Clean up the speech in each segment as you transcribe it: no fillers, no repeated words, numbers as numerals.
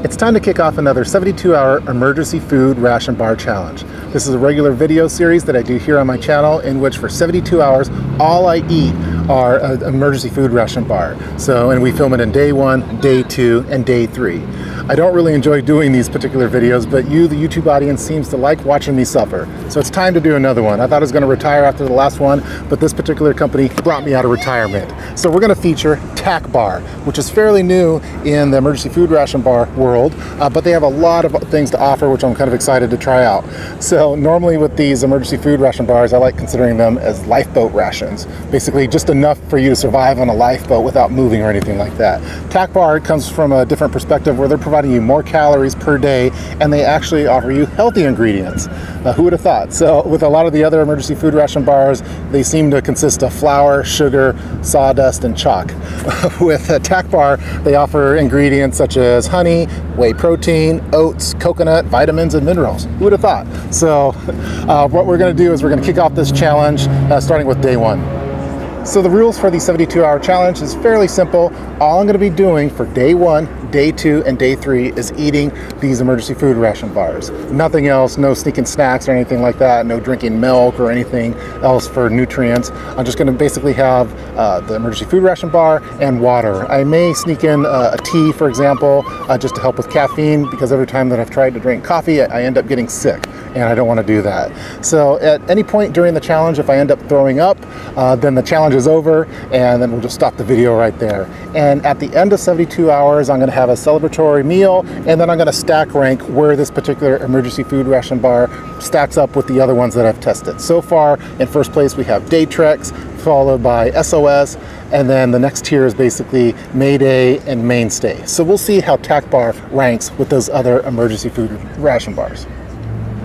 It's time to kick off another 72-hour emergency food ration bar challenge. This is a regular video series that I do here on my channel in which for 72 hours all I eat are an emergency food ration bar. And we film it in day 1, day 2, and day 3. I don't really enjoy doing these particular videos, but you, the YouTube audience, seems to like watching me suffer. So it's time to do another one. I thought I was going to retire after the last one, but this particular company brought me out of retirement. So we're going to feature Tac-Bar, which is fairly new in the emergency food ration bar world, but they have a lot of things to offer, which I'm kind of excited to try out. So normally with these emergency food ration bars, I like considering them as lifeboat rations. Basically just enough for you to survive on a lifeboat without moving or anything like that. Tac-Bar comes from a different perspective where they're providing you more calories per day, and they actually offer you healthy ingredients. Who would have thought? So with a lot of the other emergency food ration bars, they seem to consist of flour, sugar, sawdust, and chalk. With Tac-Bar, they offer ingredients such as honey, whey protein, oats, coconut, vitamins, and minerals. Who would have thought? So what we're going to do is we're going to kick off this challenge starting with day 1. So the rules for the 72-hour challenge is fairly simple. All I'm going to be doing for day 1, day 2, and day 3 is eating these emergency food ration bars. Nothing else, no sneaking snacks or anything like that, no drinking milk or anything else for nutrients. I'm just going to basically have the emergency food ration bar and water. I may sneak in a tea, for example, just to help with caffeine, because every time that I've tried to drink coffee, I end up getting sick, and I don't want to do that. So at any point during the challenge, if I end up throwing up, then the challenge is over, and then we'll just stop the video right there. And at the end of 72 hours, I'm going to have a celebratory meal, and then I'm going to stack rank where this particular emergency food ration bar stacks up with the other ones that I've tested. So far, in first place, we have Day Trex, followed by SOS, and then the next tier is basically Mayday and Mainstay. So we'll see how Tac-Bar ranks with those other emergency food ration bars.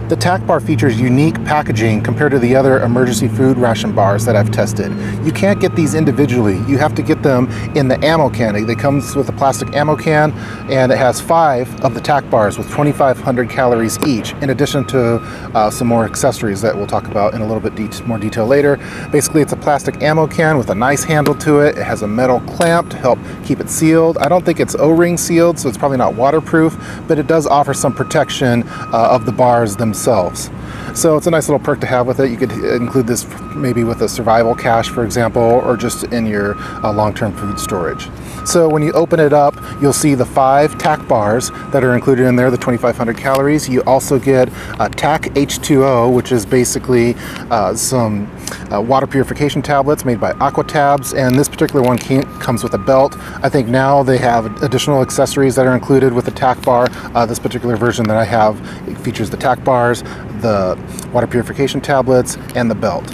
The Tac-Bar features unique packaging compared to the other emergency food ration bars that I've tested. You can't get these individually. You have to get them in the ammo can. They come with a plastic ammo can, and it has 5 of the Tac-Bars with 2,500 calories each, in addition to some more accessories that we'll talk about in a little bit more detail later. Basically, it's a plastic ammo can with a nice handle to it. It has a metal clamp to help keep it sealed. I don't think it's O-ring sealed, so it's probably not waterproof, but it does offer some protection of the bars themselves. So it's a nice little perk to have with it. You could include this maybe with a survival cache, for example, or just in your long-term food storage. So when you open it up, you'll see the 5 Tac-Bars that are included in there, the 2,500 calories. You also get a Tac H2O, which is basically some water purification tablets made by Aquatabs, and this particular one comes with a belt. I think now they have additional accessories that are included with the Tac-Bar. This particular version that I have, it features the Tac-Bars, the water purification tablets, and the belt.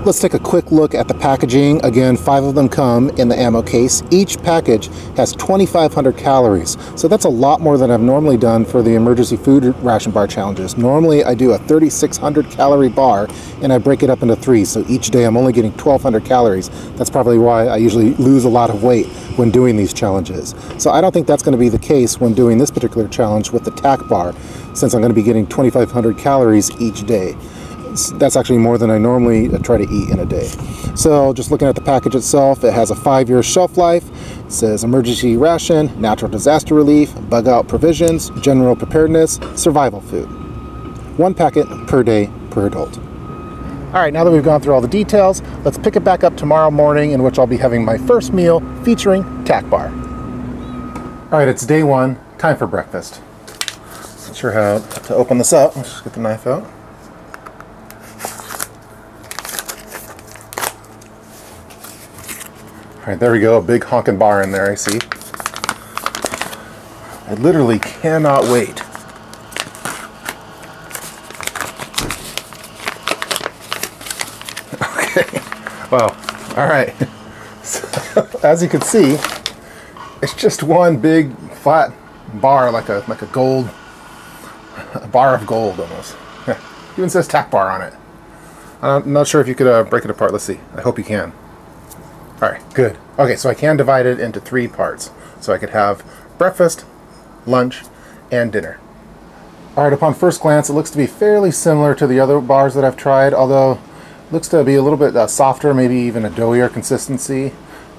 Let's take a quick look at the packaging. Again, 5 of them come in the ammo case. Each package has 2,500 calories. So that's a lot more than I've normally done for the emergency food ration bar challenges. Normally I do a 3,600 calorie bar, and I break it up into 3. So each day I'm only getting 1,200 calories. That's probably why I usually lose a lot of weight when doing these challenges. So I don't think that's going to be the case when doing this particular challenge with the Tac-Bar, since I'm going to be getting 2,500 calories each day. That's actually more than I normally try to eat in a day. So just looking at the package itself, it has a 5-year shelf life. It says emergency ration, natural disaster relief, bug out provisions, general preparedness, survival food. 1 packet per day per adult. All right, now that we've gone through all the details, let's pick it back up tomorrow morning, in which I'll be having my first meal featuring Tac-Bar. All right, it's day 1, time for breakfast. Not sure how to open this up. Let's just get the knife out. All right, there we go, a big honking bar in there, I see. I literally cannot wait. Okay, well, all right. So, as you can see, it's just one big flat bar, like a gold, a bar of gold almost. Yeah, even says Tac-Bar on it. I'm not sure if you could break it apart. Let's see. I hope you can. All right, good. Okay, so I can divide it into 3 parts. So I could have breakfast, lunch, and dinner. All right, upon first glance, it looks to be fairly similar to the other bars that I've tried, although it looks to be a little bit softer, maybe even a doughier consistency.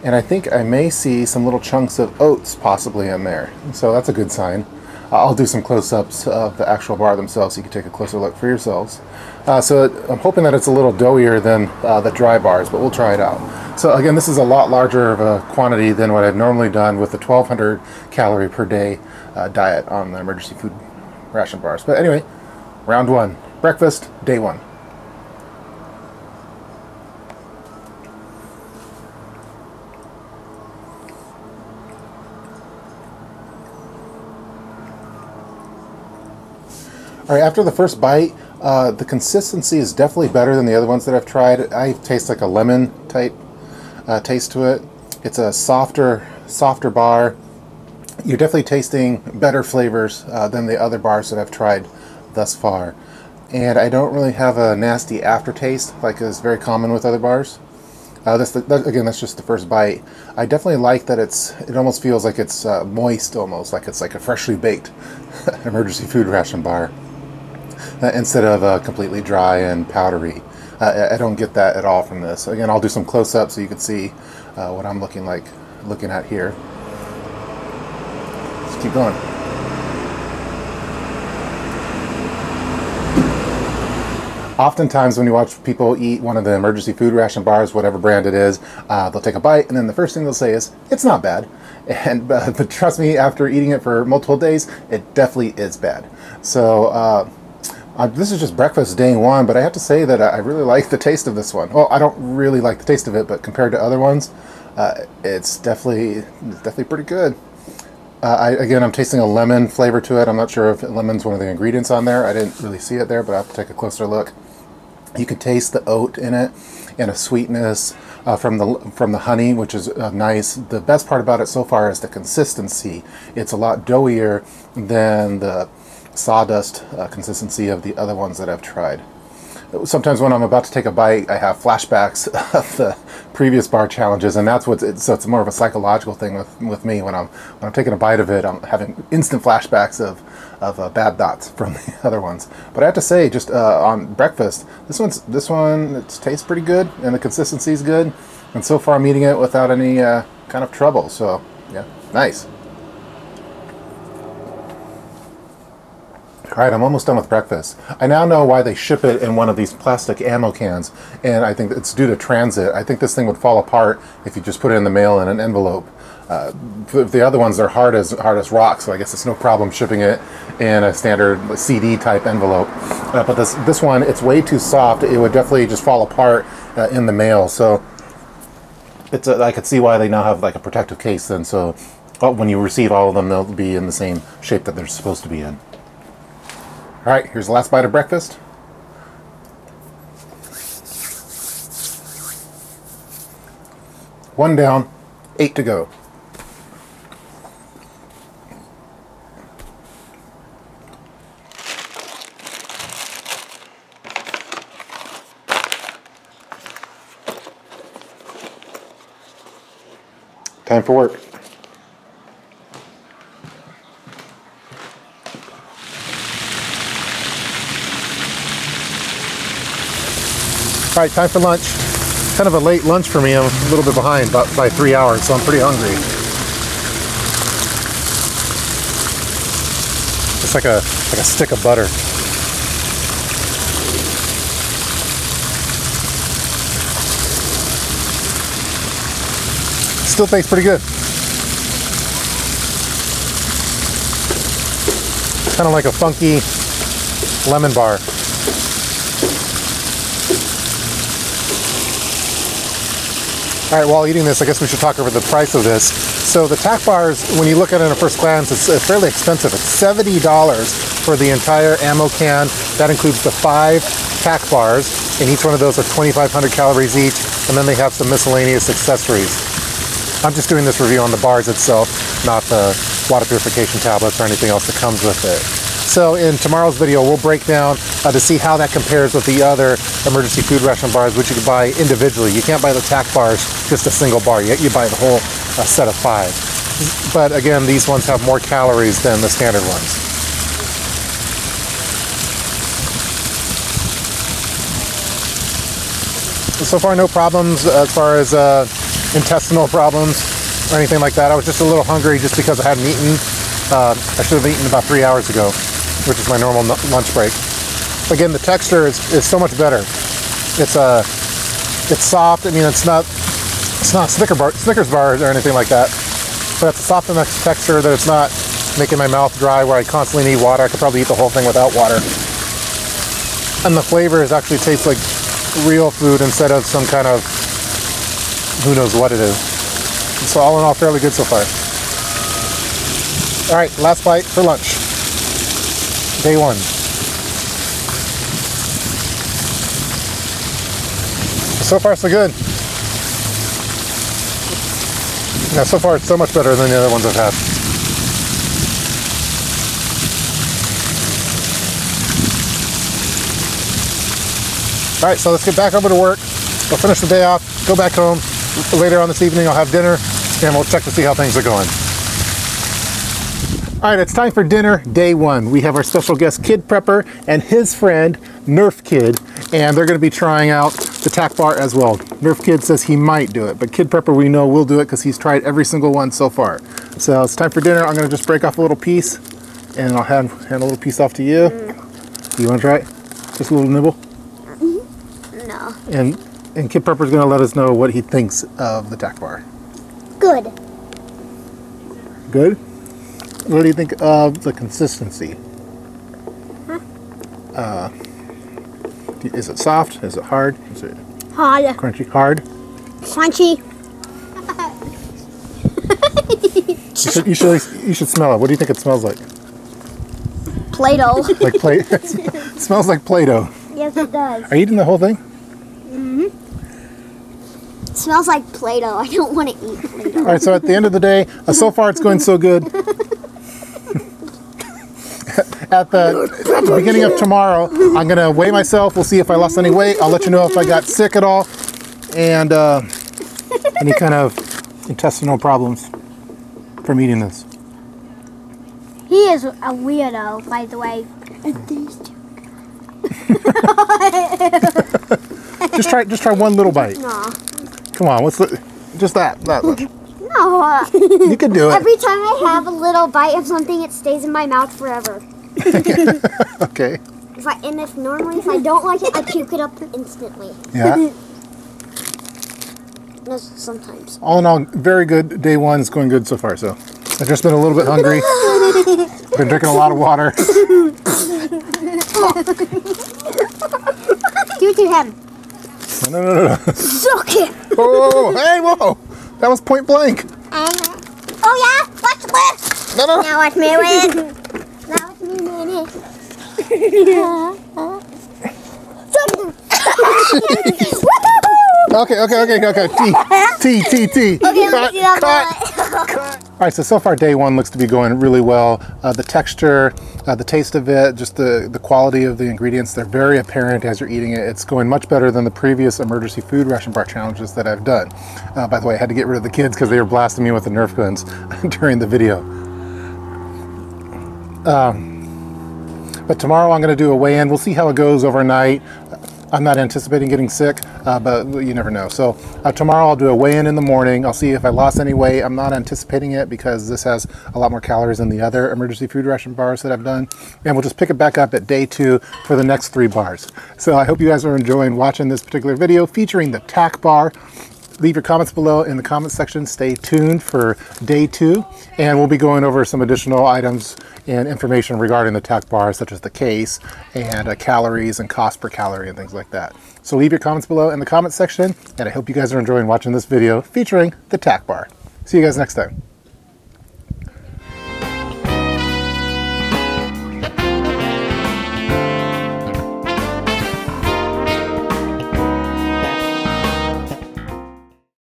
And I think I may see some little chunks of oats possibly in there. So that's a good sign. I'll do some close-ups of the actual bar themselves so you can take a closer look for yourselves. So I'm hoping that it's a little doughier than the dry bars, but we'll try it out. So again, this is a lot larger of a quantity than what I've normally done with the 1,200 calorie per day diet on the emergency food ration bars. But anyway, round one, breakfast, day one. All right, after the first bite, the consistency is definitely better than the other ones that I've tried. I taste like a lemon type taste to it. It's a softer bar. You're definitely tasting better flavors than the other bars that I've tried thus far. And I don't really have a nasty aftertaste like is very common with other bars. Again, that's just the first bite. I definitely like that it almost feels like it's moist, almost like it's like a freshly baked emergency food ration bar. Instead of completely dry and powdery. I don't get that at all from this. Again, I'll do some close-ups so you can see what I'm looking at here. Let's keep going. Oftentimes when you watch people eat one of the emergency food ration bars, whatever brand it is, they'll take a bite and then the first thing they'll say is, it's not bad. And but trust me, after eating it for multiple days, it definitely is bad. So this is just breakfast day one, but I have to say that I really like the taste of this one. Well, I don't really like the taste of it, but compared to other ones, it's definitely pretty good. Again, I'm tasting a lemon flavor to it. I'm not sure if lemon's one of the ingredients on there. I didn't really see it there, but I have to take a closer look. You can taste the oat in it and a sweetness from the honey, which is nice. The best part about it so far is the consistency. It's a lot doughier than the sawdust consistency of the other ones that I've tried. Sometimes when I'm about to take a bite, I have flashbacks of the previous bar challenges, and that's so it's more of a psychological thing with me. When I'm taking a bite of it, I'm having instant flashbacks of bad thoughts from the other ones. But I have to say, just on breakfast, this one it tastes pretty good, and the consistency is good. And so far, I'm eating it without any kind of trouble. So yeah, nice. All right, I'm almost done with breakfast. I now know why they ship it in one of these plastic ammo cans, and I think it's due to transit. I think this thing would fall apart if you just put it in the mail in an envelope. The other ones are hard as rocks, so I guess it's no problem shipping it in a standard CD type envelope. But this one, it's way too soft. It would definitely just fall apart in the mail. So I could see why they now have like a protective case then. So when you receive all of them, they'll be in the same shape that they're supposed to be in. All right, here's the last bite of breakfast. One down, 8 to go. Time for work. All right, time for lunch. Kind of a late lunch for me. I'm a little bit behind by 3 hours, so I'm pretty hungry. It's like a stick of butter. Still tastes pretty good. Kind of like a funky lemon bar. All right, while eating this, I guess we should talk over the price of this. So the TacBars, when you look at it at a first glance, it's fairly expensive. It's $70 for the entire ammo can. That includes the 5 TacBars, and each one of those are 2,500 calories each, and then they have some miscellaneous accessories. I'm just doing this review on the bars itself, not the water purification tablets or anything else that comes with it. So in tomorrow's video, we'll break down to see how that compares with the other emergency food ration bars, which you can buy individually. You can't buy the TacBars, just a single bar. You buy the whole set of 5. But again, these ones have more calories than the standard ones. So far, no problems as far as intestinal problems or anything like that. I was just a little hungry just because I hadn't eaten. I should have eaten about 3 hours ago, which is my normal lunch break. Again, the texture is so much better. It's soft. I mean, it's not Snickers bars or anything like that, but it's a soft enough texture that it's not making my mouth dry where I constantly need water. I could probably eat the whole thing without water. And the flavors actually taste like real food instead of some kind of who knows what it is. So all in all, fairly good so far. All right, last bite for lunch. Day 1. So far, so good. Yeah, so far it's so much better than the other ones I've had. All right, so let's get back over to work. We'll finish the day off, go back home. Later on this evening, I'll have dinner, and we'll check to see how things are going. All right, it's time for dinner, day 1. We have our special guest, Kid Prepper, and his friend, Nerf Kid, and they're gonna be trying out the TacBar as well. Nerf Kid says he might do it, but Kid Prepper we know will do it because he's tried every single one so far. So it's time for dinner. I'm gonna just break off a little piece, and I'll hand a little piece off to you. You wanna try it? Just a little nibble? No. And Kid Prepper's gonna let us know what he thinks of the TacBar. Good. Good? What do you think of the consistency? Huh? Is it soft? Is it hard? Is it Hard. crunchy? Hard? Crunchy. You should smell it. What do you think it smells like? Play-Doh. Like Play? It smells like Play-Doh. Yes, it does. Are you eating the whole thing? It smells like Play-Doh. I don't want to eat Play-Doh. All right, so at the end of the day, so far it's going so good. At the beginning of tomorrow, I'm going to weigh myself. We'll see if I lost any weight. I'll let you know if I got sick at all and any kind of intestinal problems from eating this. He is a weirdo, by the way. Just try one little bite. No. Come on, just that much. No. You can do it. Every time I have a little bite of something, it stays in my mouth forever. Okay. If I don't like it, I puke it up instantly. Yeah. No, sometimes. All in all, very good. Day 1 is going good so far. So I've just been a little bit hungry. Been drinking a lot of water. Give it to him. No. Suck it. Oh, hey, whoa. That was point blank. Oh yeah? Watch this. No. Now watch me win. Now watch me win it. Okay. T. Okay, let's do that. All right, so far day 1 looks to be going really well. The texture, the taste of it, just the quality of the ingredients, they're very apparent as you're eating it. It's going much better than the previous emergency food ration bar challenges that I've done. By the way, I had to get rid of the kids because they were blasting me with the Nerf guns during the video. But tomorrow I'm going to do a weigh-in. We'll see how it goes overnight. I'm not anticipating getting sick, but you never know. So tomorrow I'll do a weigh-in in the morning. I'll see if I lost any weight. I'm not anticipating it because this has a lot more calories than the other emergency food ration bars that I've done. And we'll just pick it back up at day 2 for the next 3 bars. So I hope you guys are enjoying watching this particular video featuring the TacBar. Leave your comments below in the comment section. Stay tuned for day 2, and we'll be going over some additional items and information regarding the TacBar, such as the case and calories and cost per calorie and things like that. So leave your comments below in the comment section, and I hope you guys are enjoying watching this video featuring the TacBar. See you guys next time.